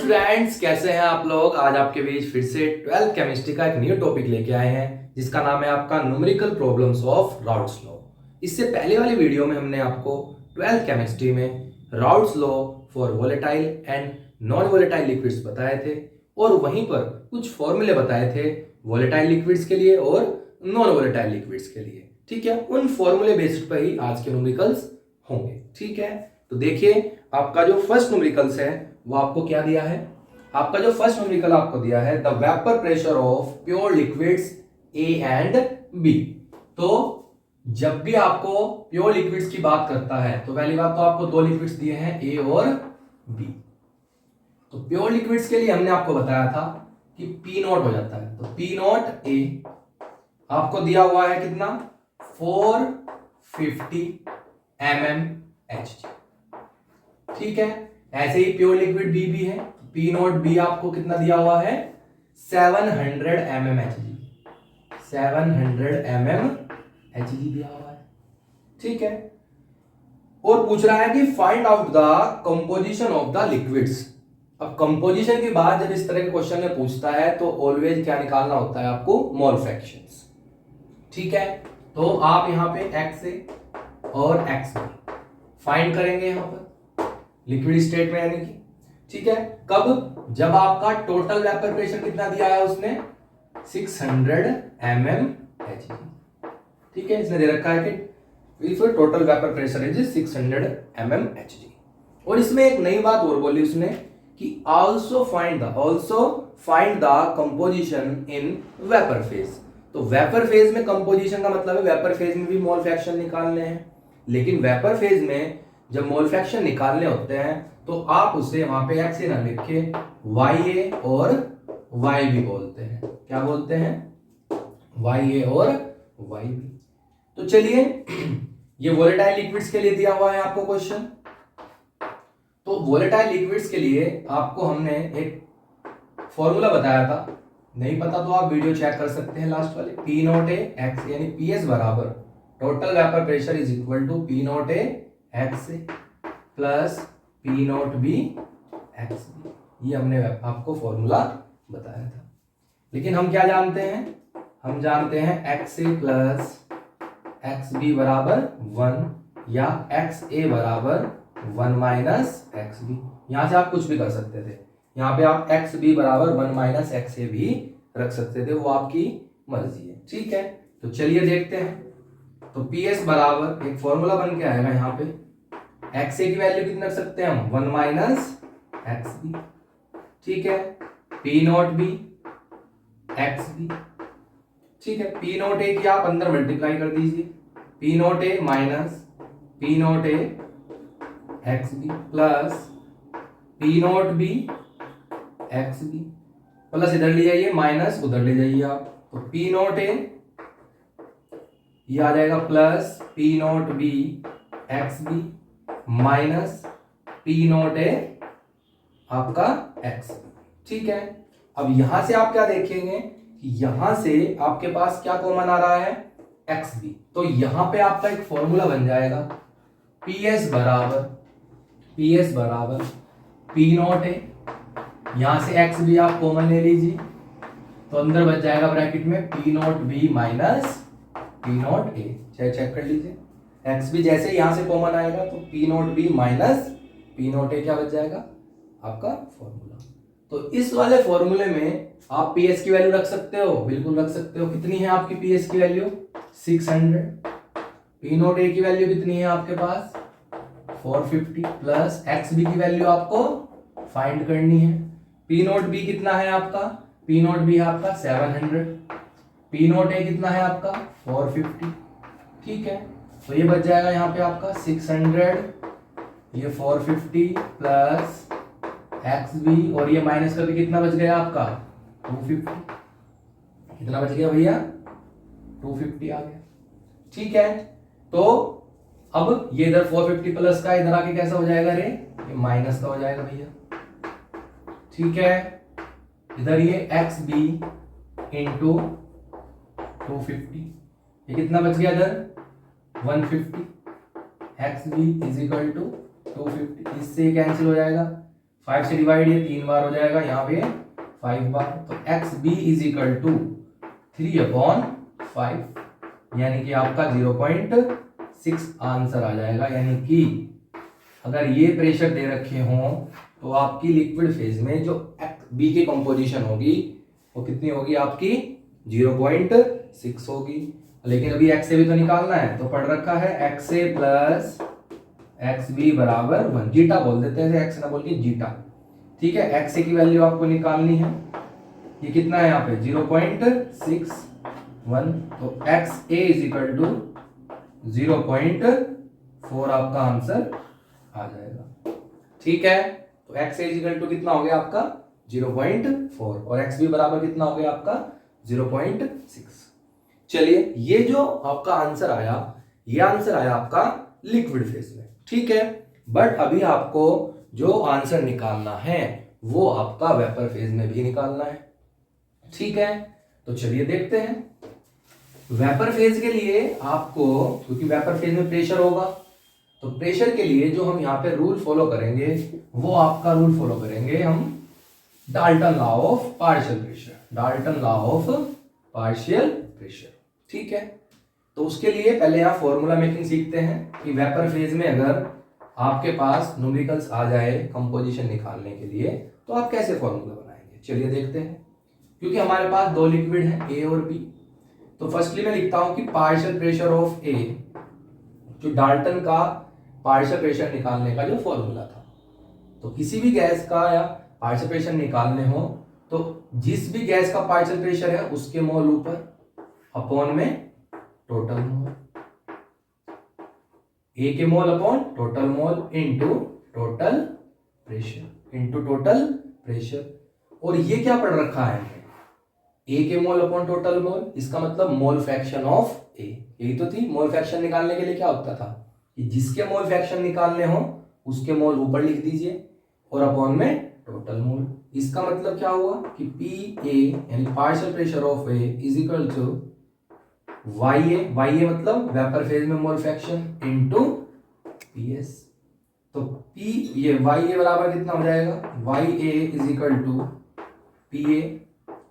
Friends, कैसे हैं आप लोग। आज आपके बीच फिर से 12th केमिस्ट्री का एक न्यू टॉपिक लेके आए हैं जिसका नाम है आपका numerical problems of routes law. इससे पहले वाली वीडियो में हमने आपको 12th केमिस्ट्री में routes law for volatile and non volatile liquids बताए थे और वहीं पर कुछ फॉर्मूले बताए थे वोलेटाइल लिक्विड्स के लिए और नॉन वोलेटाइल लिक्विड्स के लिए। ठीक है, उन फॉर्मूले बेस्ड पर ही आज के न्यूमेरिकल्स होंगे। ठीक है, तो देखिए आपका जो फर्स्ट न्यूमेरिकल्स है वो आपको क्या दिया है। आपका जो फर्स्ट न्यूमेरिकल आपको दिया है the vapour pressure of pure liquids A and B. तो जब भी आपको प्योर लिक्विड्स की बात करता है तो पहली बात तो आपको दो लिक्विड्स दिए हैं ए और बी। तो प्योर लिक्विड्स के लिए हमने आपको बताया था कि पी नॉट हो जाता है, तो पी नॉट ए आपको दिया हुआ है कितना 450 mmHg। ठीक है, ऐसे ही प्योर लिक्विड बी भी है, पी नॉट बी आपको कितना दिया हुआ है 700 mmHg, 700 mmHg दिया हुआ है। ठीक है, और पूछ रहा है कि find out the composition of the liquids. अब कंपोजिशन की बात जब इस तरह के क्वेश्चन में पूछता है तो ऑलवेज क्या निकालना होता है आपको, मोल फ्रैक्शंस। ठीक है, तो आप यहां पे एक्स और एक्स फाइंड करेंगे यहां पर लिक्विड स्टेट में, यानी कि ठीक है कब, जब आपका टोटल वेपर प्रेशर कितना दिया है उसने 600 mmHg। ठीक है, इसने दे रखा है कि if total vapour pressure is 600 mmHg। और इसमें एक नई बात और बोली उसने कि also find the composition in vapour phase. तो वेपर फेज में कंपोजिशन का मतलब है वेपर फेज में भी मोल फ्रैक्शन निकालने हैं, लेकिन वेपर फेज में जब मोल फ्रैक्शन निकालने होते हैं तो आप उसे वहां पे एक्स ना लिख के वाई ए और वाई बी बोलते हैं। क्या बोलते हैं, वाई ए और वाई बी। तो चलिए ये वोलेटाइल लिक्विड्स के लिए दिया हुआ है आपको क्वेश्चन। तो वोलेटाइल लिक्विड्स के लिए आपको हमने एक फॉर्मूला बताया था, नहीं पता तो आप वीडियो चेक कर सकते हैं लास्ट वाले। पी नॉट ए एक्स यानी पी एस बराबर total vapour pressure is equal to P naught A X plus P naught B X B. ये हमने आपको फॉर्मूला बताया था, लेकिन हम क्या जानते हैं, हम जानते हैं x A plus x B बराबर 1 या एक्स ए बराबर 1 माइनस एक्स बी। यहां से आप कुछ भी कर सकते थे, यहाँ पे आप एक्स बी बराबर 1 माइनस एक्स ए भी रख सकते थे, वो आपकी मर्जी है। ठीक है, तो चलिए देखते हैं। तो पी एस बराबर एक फॉर्मूला बन के आएगा, यहाँ पे एक्स ए की वैल्यू कितनी रख सकते हैं हम 1 माइनस एक्स बी। ठीक है, P naught B X B. ठीक है, पी नॉट ए की आप अंदर मल्टीप्लाई कर दीजिए, P naught A minus P naught A X B plus P naught B X B plus इधर ले जाइए माइनस उधर ले जाइए आप, तो पी नॉट ए ये आ जाएगा plus P naught B X B minus P naught A आपका एक्स। ठीक है, अब यहां से आप क्या देखेंगे कि यहां से आपके पास क्या कॉमन आ रहा है एक्स बी, तो यहां पे आपका एक फॉर्मूला बन जाएगा पी एस बराबर पी नॉट ए, यहां से एक्स बी आप कॉमन ले लीजिए तो अंदर बच जाएगा ब्रैकेट में P naught B minus P naught A. Check कर लीजिए, एक्स बी जैसे यहां से कॉमन आएगा तो P naught B minus P naught ए क्या बच जाएगा आपका फॉर्मूला। तो इस वाले फॉर्मूले में आप पी एस की वैल्यू रख सकते हो, बिल्कुल रख सकते हो। कितनी है आपकी पी एस की वैल्यू 600। पी नॉट ए की वैल्यू कितनी है आपके पास 450 प्लस एक्स बी की वैल्यू आपको फाइंड करनी है। पी नॉट बी कितना है आपका, पी नॉट बी है आपका 700, पी नॉट ए कितना है आपका 450। ठीक है, तो ये बच जाएगा यहाँ पे आपका 600, ये 450 प्लस एक्स बी और ये माइनस करके कितना बच गया आपका 250। कितना बच गया भैया 250 आ गया। ठीक है, तो अब ये इधर 450 प्लस का इधर आके कैसा हो जाएगा रे, ये माइनस का हो जाएगा भैया। ठीक है, इधर ये एक्स बी इंटू 250, ये कितना बच गया इधर 150, X B is equal to 250, इससे कैंसिल हो जाएगा 5 से डिवाइड ये 3 बार हो जाएगा, यहाँ पे 5 बार, तो X B is equal to 3/5, यानी कि आपका 0.6 आंसर आ जाएगा। यानी कि अगर ये प्रेशर दे रखे हों तो आपकी लिक्विड फेज में जो बी की कंपोजिशन होगी वो कितनी होगी आपकी 0.6 होगी। लेकिन अभी एक्स से भी तो निकालना है, तो पढ़ रखा है x A plus x B बराबर 1, जीटा बोल देते हैं, एक्स ना बोल के जीटा, ठीक है। एक्स ए की वैल्यू आपको निकालनी है, ये कितना है यहाँ पे 0.61, तो X A is equal to 0.4 आपका आंसर आ जाएगा, ठीक है। तो X A is equal to कितना हो गया आपका 0.4 और एक्स बी बराबर कितना हो गया आपका 0.6। चलिए, ये जो आपका आंसर आया, ये आंसर आया आपका लिक्विड फेज में, ठीक है। बट अभी आपको जो आंसर निकालना है वो आपका वेपर फेज में भी निकालना है, ठीक है। तो चलिए देखते हैं। वेपर फेज के लिए आपको, क्योंकि वेपर फेज में प्रेशर होगा, तो प्रेशर के लिए जो हम यहाँ पे रूल फॉलो करेंगे वो आपका रूल फॉलो करेंगे हम Dalton law of partial pressure, Dalton law of partial pressure, ठीक है। तो उसके लिए पहले आप फॉर्मूला मेकिंग सीखते हैं कि वेपर फेज में अगर आपके पास न्यूमेरिकल्स आ जाए कंपोजिशन निकालने के लिए तो आप कैसे फॉर्मूला बनाएंगे, चलिए देखते हैं। क्योंकि हमारे पास दो लिक्विड हैं ए और बी, तो फर्स्टली मैं लिखता हूं कि पार्शियल प्रेशर ऑफ ए, जो डाल्टन का पार्शियल प्रेशर निकालने का जो फॉर्मूला था। तो किसी भी गैस का या पार्शियल प्रेशर निकालने हो तो जिस भी गैस का पार्शियल प्रेशर है उसके मोल ऊपर अपॉन में टोटल मोल, ए के mole upon total mole into total pressure, और ये क्या पढ़ रखा है ए के मोल अपॉन टोटल मोल, इसका मतलब मोल फ्रैक्शन ऑफ ए, यही तो थी। मोल फ्रैक्शन निकालने के लिए क्या होता था कि जिसके मोल फ्रैक्शन निकालने हो उसके मोल ऊपर लिख दीजिए और अपॉन में टोटल मोल। इसका मतलब क्या हुआ कि पी ए यानी partial pressure of A is equal to Y A मतलब वेपर फेज में mole fraction into P S. तो पी ये वाई ए बराबर कितना हो जाएगा, Y A is equal to P A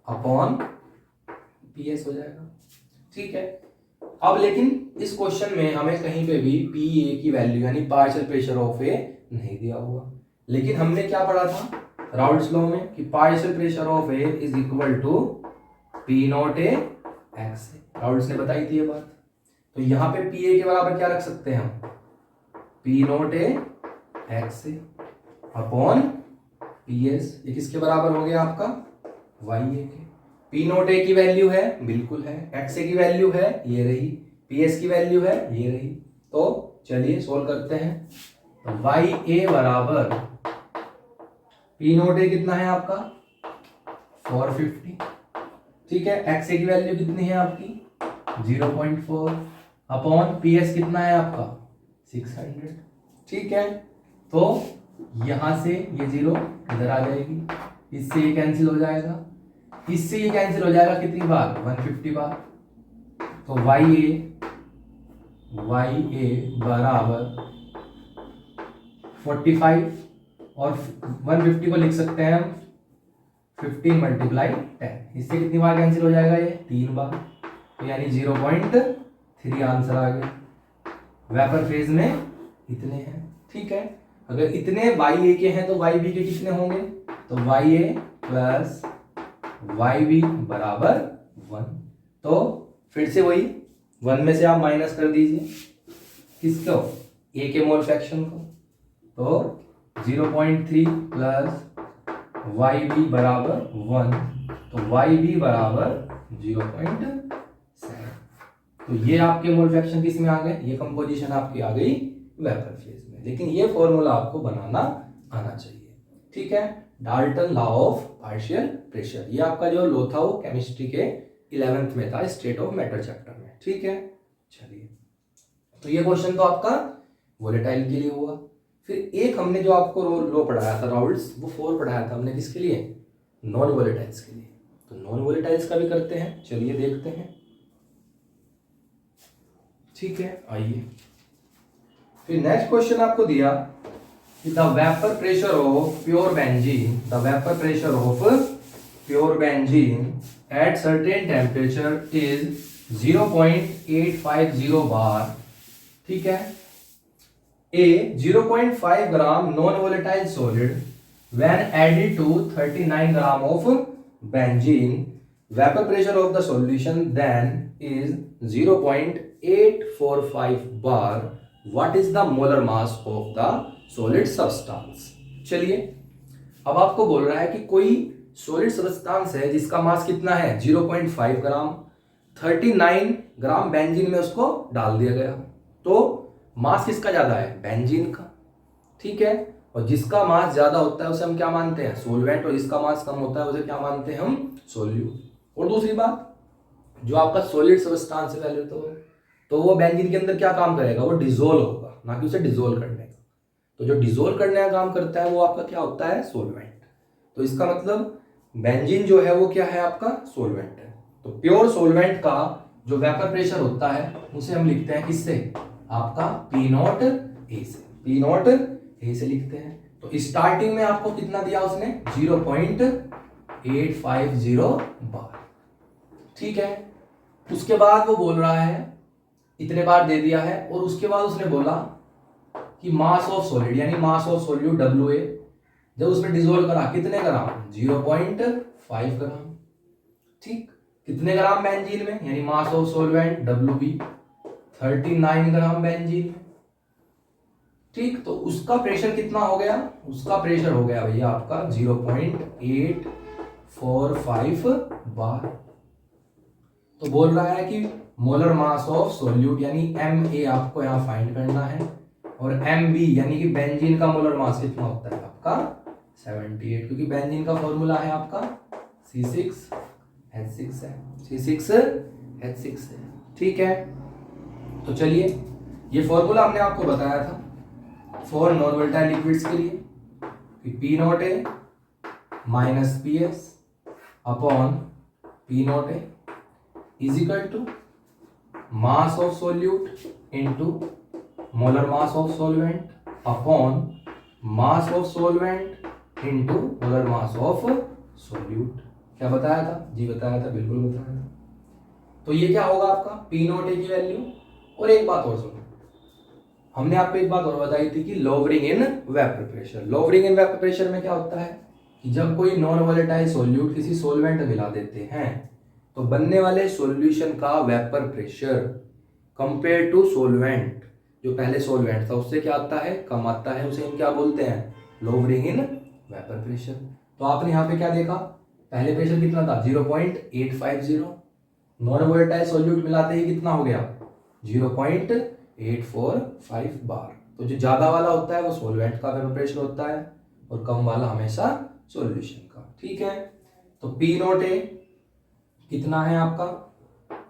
upon P S हो जाएगा, ठीक है। अब लेकिन इस क्वेश्चन में हमें कहीं पे भी पी ए की वैल्यू यानी पार्शियल प्रेशर ऑफ ए नहीं दिया हुआ, लेकिन हमने क्या पढ़ा था राउल्ट्स लॉ में कि partial pressure of A is equal to P naught A X A, Raoult's ने बताई थी ये बात। तो यहाँ पे पी ए के बराबर क्या रख सकते हैं हम, P naught A X A upon P S, ये किसके बराबर हो गया आपका वाई ए के। पी नॉट ए की वैल्यू है बिल्कुल है, एक्स ए की वैल्यू है ये रही, पी एस की वैल्यू है ये रही। तो चलिए सोल्व करते हैं। तो वाई ए बराबर पी नॉट ए कितना है आपका 450, ठीक है। एक्स ए की वैल्यू कितनी है आपकी 0.4 अपॉन पी एस कितना है आपका 600, ठीक है। तो यहां से ये 0 इधर आ जाएगी, इससे ये कैंसिल हो जाएगा, इससे ये कैंसिल हो जाएगा कितनी बार 150 बार। तो वाई ए बराबर 45 और 150 को लिख सकते हैं हम 15 × 10, इससे कितनी बार कैंसिल हो जाएगा ये 3 बार, तो यानी 0.3 आंसर आ गया। वेपर फेज में इतने हैं, ठीक है। अगर इतने वाई ए के हैं तो वाई बी के कितने होंगे, तो वाई ए प्लस वाई बी बराबर 1। तो फिर से वही 1 में से आप माइनस कर दीजिए किसको, ए के मोल फ्रैक्शन को, तो 0.3 प्लस वाई बी बराबर 1, तो वाई बी बराबर 0.7। तो ये आपके मोल फ्रैक्शन किस में आ गए, ये कंपोजिशन आपकी आ गई वेपर फेज में। लेकिन ये फॉर्मूला आपको बनाना आना चाहिए, ठीक है। Dalton law of partial pressure, ये आपका जो लॉ था वो केमिस्ट्री के 11th में था स्टेट ऑफ मैटर चैप्टर में, ठीक है। चलिए, तो ये क्वेश्चन तो आपका वोलेटाइल के लिए हुआ। फिर एक हमने जो आपको लॉ पढ़ाया था राउल्ट्स, वो 4 पढ़ाया था हमने किसके लिए, नॉन वोलेटाइल्स के लिए। तो नॉन वोलेटाइल्स का भी करते हैं, चलिए देखते हैं, ठीक है। आइए, फिर नेक्स्ट क्वेश्चन आपको दिया कि the vapour pressure of pure benzene, the vapour pressure of pure benzene at certain temperature is 0.850 बार, ठीक है। A 0.5 gram non volatile solid when added to 39 gram of benzene, vapor pressure of the solution then is 0.845 bar. What is the molar mass of the solid substance? चलिए, अब आपको बोल रहा है कि कोई सॉलिड सब्सटेंस है जिसका मास कितना है 0.5 ग्राम, 39 ग्राम बेंजीन में उसको डाल दिया गया, तो मास किसका ज्यादा है? बेंजीन का, ठीक है। और जिसका मास ज्यादा होता है उसे हम क्या मानते हैं? सोलवेंट। और जिसका मास कम होता है उसे क्या मानते हैं? हम सोल्यूट। और दूसरी बात, जो आपका सॉलिड सब्सटेंस है पहले तो वो बेंजीन के अंदर क्या काम करेगा? वो डिसोल्व होगा, ना कि उसे डिसोल्व करने का। तो जो डिसोल्व करने का काम करता है वो आपका क्या होता है? सोलवेंट। तो इसका मतलब बेंजीन जो है वो क्या है? आपका सोलवेंट है। तो प्योर सोलवेंट का जो वेपर प्रेशर होता है उसे हम लिखते हैं किससे? आपका P नॉट ए से, P नॉट ए से लिखते हैं। तो स्टार्टिंग में आपको कितना दिया उसने? 0.850 बार, ठीक है। उसके बाद वो बोल रहा है इतने बार दे दिया है, और उसके बाद उसने बोला कि मास ऑफ सॉलिड यानी मास ऑफ सोल्यूट WA जब उसमें डिसोल्व करा कितने ग्राम? 0.5 ग्राम, ठीक। कितने ग्राम बेंजीन में? यानी मास of solvent WB 39 gram benzene में, ठीक। तो उसका प्रेशर कितना हो गया? उसका प्रेशर हो गया भैया आपका 0.845 बार। तो बोल रहा है कि मोलर मास ऑफ सोल्यूट यानी MA आपको यहां फाइंड करना है, और MB यानी कि बेंजीन का मोलर मास कितना होता है आपका? 78, क्योंकि बेंजीन का फॉर्मूला है आपका C6H6 है, C6H6 है, ठीक है। तो चलिए, ये फॉर्मूला हमने आपको बताया था फॉर नॉन वोलेटाइल लिक्विड्स के लिए कि P naught A minus PS upon P naught a is equal to mass of solute into molar mass of solvent upon mass of solvent into molar mass of solute. क्या बताया था जी? बताया था, बिल्कुल बताया था। तो ये क्या होगा आपका? P नॉट ए की वैल्यू। और एक बात और सुनो, हमने आपको एक बात और बताई थी कि lowering in vapour pressure. Lowering in vapour pressure में क्या होता है कि जब कोई नॉन वोलेटाइल सॉल्यूट किसी सॉल्वेंट मिला देते हैं तो बनने वाले सॉल्यूशन का vapour pressure compare to solvent, जो पहले सॉल्वेंट था उससे क्या आता है? कम आता है। उसे हम क्या बोलते हैं? Lowering in vapour pressure. तो आपने यहाँ पे क्या देखा? पहले प्रेशर कितना था? 0.850। नॉन वोलेटाइल सॉल्यूट मिलाते ही कितना हो गया? 0.845 बार। तो जो ज्यादा वाला होता है वो सॉल्वेंट का वेपर प्रेशर होता है, और कम वाला हमेशा सॉल्यूशन का, ठीक है। तो P नॉट ए कितना है आपका?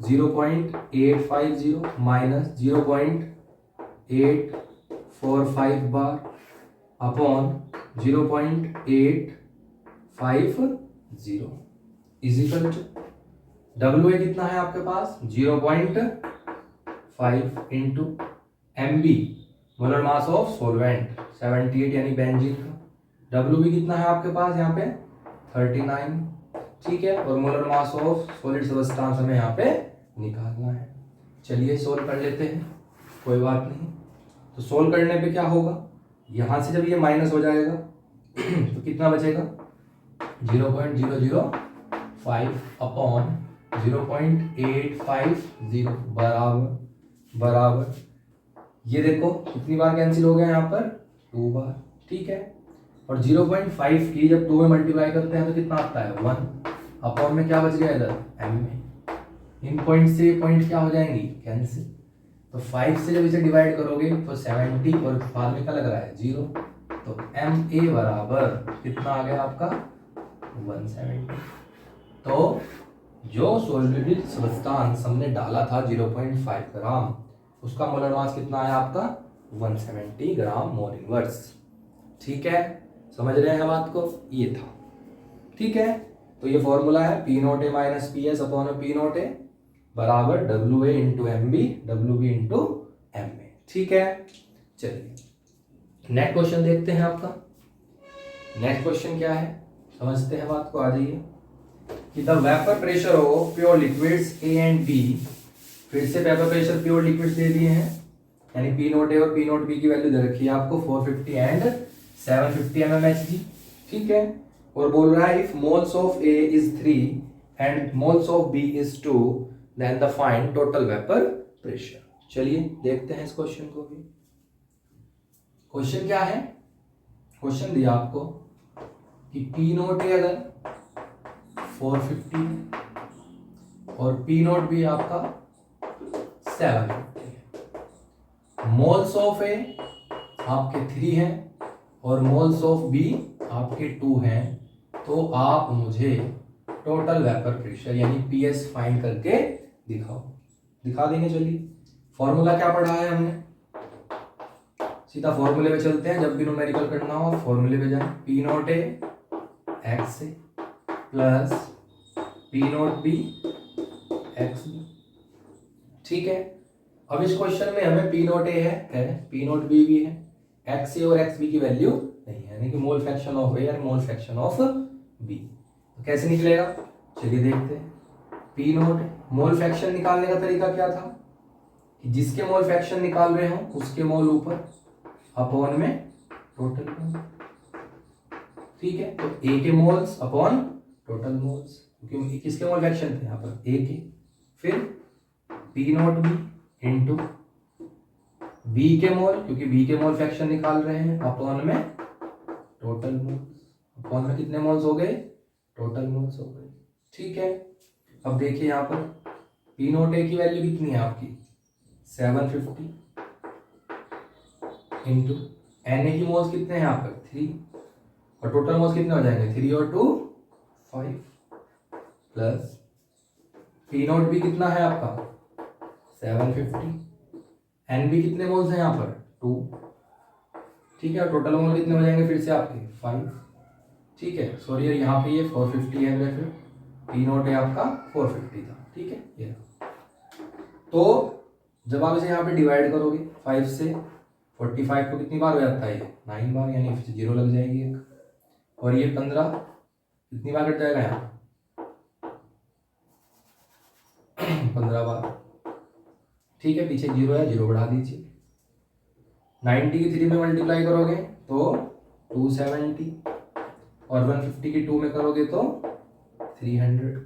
0.850 minus 0.845 bar upon 0.850 is equal to WA कितना है आपके पास? 0.5 into MB molar mass of solvent 78 यानी बेंजीन का, WB कितना है आपके पास यहाँ पे? 39, ठीक है। और molar mass of solid substance हमें यहाँ पे निकालना है। चलिए सोल्व कर लेते हैं, कोई बात नहीं। तो सोल्व करने पे क्या होगा? यहां से जब ये माइनस हो जाएगा तो कितना बचेगा? 0.005 अपॉन 0.850 बराबर ये देखो कितनी बार कैंसिल हो गया यहाँ पर? 2 बार, ठीक है। और 0.5 की जब 2 में मल्टीप्लाई करते हैं तो कितना आता है? 1 अपॉन में क्या बच गया इधर? M में। इन पॉइंट से पॉइंट क्या हो जाएंगी? कैंसिल। तो 5 से जब इसे डिवाइड करोगे तो 70 और बाद में क्या लग रहा है? 0। तो MA बराबर कितना आ गया आपका? 170। तो जो सॉल्युबल सब्सटेंस हमने डाला था 0.5 ग्राम, उसका मोलर मास कितना आया आपका? 170 ग्राम मोल इनवर्स, ठीक है। समझ रहे हैं बात को? ये था, ठीक है। तो ये फॉर्मूला है P नॉट ए minus PS upon P naught ए बराबर WA into MB WB into MA, ठीक है। चलिए नेक्स्ट क्वेश्चन देखते हैं आपका। नेक्स्ट क्वेश्चन क्या है समझते हैं बात को, आ जाइए कि the vapour pressure of pure liquids A and B, फिर से वेपर प्रेशर प्योर लिक्विड्स दे दिए हैं, यानी पी नोट ए और पी नोट बी की वैल्यू दे रखी है आपको 450 एंड 750 mmHg, ठीक है। और बोल रहा है if moles of A is 3 and moles of B is 2 then the find total vapour pressure. चलिए देखते हैं इस क्वेश्चन को भी। क्वेश्चन क्या है, क्वेश्चन दिया आपको कि पी नोट ए अगर 450 है और पी नोट बी आपका 750 है, मोल्स ऑफ ए आपके 3 हैं और मोल्स ऑफ बी आपके 2 हैं, तो आप मुझे टोटल वेपर प्रेशर यानी पीएस फाइंड करके दिखाओ। दिखा देंगे, चलिए। फॉर्मूला क्या पढ़ा है हमने, सीधा फॉर्मूले पे चलते हैं। जब भी न्यूमेरिकल करना हो फॉर्मूले पे जाएं, P note A X A plus P note B X B, ठीक है। अब इस क्वेश्चन में हमें पी नोट ए है, पी नोट बी भी है, एक्स ए और एक्स बी की वैल्यू नहीं है, यानी कि मोल फ्रैक्शन ऑफ ए और मोल फ्रैक्शन ऑफ बी। तो कैसे निकलेगा, चलिए देखते हैं। पी नोट मोल फ्रैक्शन निकालने का तरीका क्या था कि जिसके मोल फ्रैक्शन निकाल रहे हो उसके मोल ऊपर अपॉन में टोटल मोल, ठीक है। तो ए के मोल्स अपॉन टोटल मोल्स, क्योंकि किसके मोल फ्रैक्शन थे यहाँ पर ए के, फिर P note B into B के मोल, क्योंकि बी के मोल फ्रैक्शन निकाल रहे हैं, अपॉन में टोटल मोल्स, अपॉन में कितने मोल्स हो गए, टोटल मोल्स हो गए, ठीक है। अब देखिए यहाँ पर पी नोट ए की वैल्यू कितनी है आपकी 750 इंटू एन ए की मोल्स कितने हैं यहाँ पर 3 और टोटल मोल्स कितने हो जाएंगे 3 और 2 5 प्लस पी नोट बी कितना है आपका 750, एन बी कितने मोल्स हैं यहाँ पर 2, ठीक है। और टोटल मोल कितने हो जाएंगे फिर से आपके 5, ठीक है। सॉरी यहाँ पे ये 450 है मेरे, फिर पी नोट है आपका 450 था, ठीक है। ये तो जब आप इसे यहाँ पे डिवाइड करोगे 5 से 45 को कितनी बार हो जाता है ये 9 बार, यानी फिर 0 लग जाएगी एक, और ये 15 कितनी बार कट जाएगा यहाँ 15 बार, ठीक है। पीछे 0 है, 0 बढ़ा दीजिए। 90 की 3 में मल्टीप्लाई करोगे तो 270 और 150 की 2 में करोगे तो 300।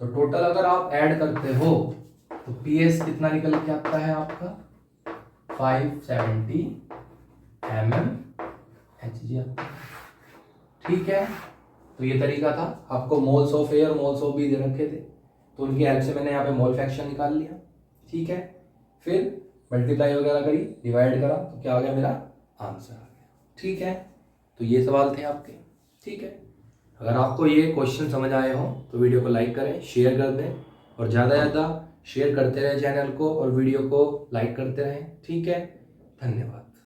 तो टोटल अगर आप ऐड करते हो तो पीएस कितना निकल के आता है आपका 570 mmHg, ठीक है। तो ये तरीका था, आपको मोल्स ऑफ ए और मोल्स ऑफ बी दे रखे थे, तो उनकी हेल्प से मैंने यहाँ पे मोल फ्रैक्शन निकाल लिया, ठीक है। फिर मल्टीप्लाई वगैरह करी, डिवाइड करा, तो क्या आ गया मेरा आंसर आ गया, ठीक है। तो ये सवाल थे आपके, ठीक है। अगर आपको ये क्वेश्चन समझ आए हो तो वीडियो को लाइक करें, शेयर कर दें, और ज़्यादा से ज़्यादा शेयर करते रहें चैनल को और वीडियो को लाइक करते रहें, ठीक है। धन्यवाद।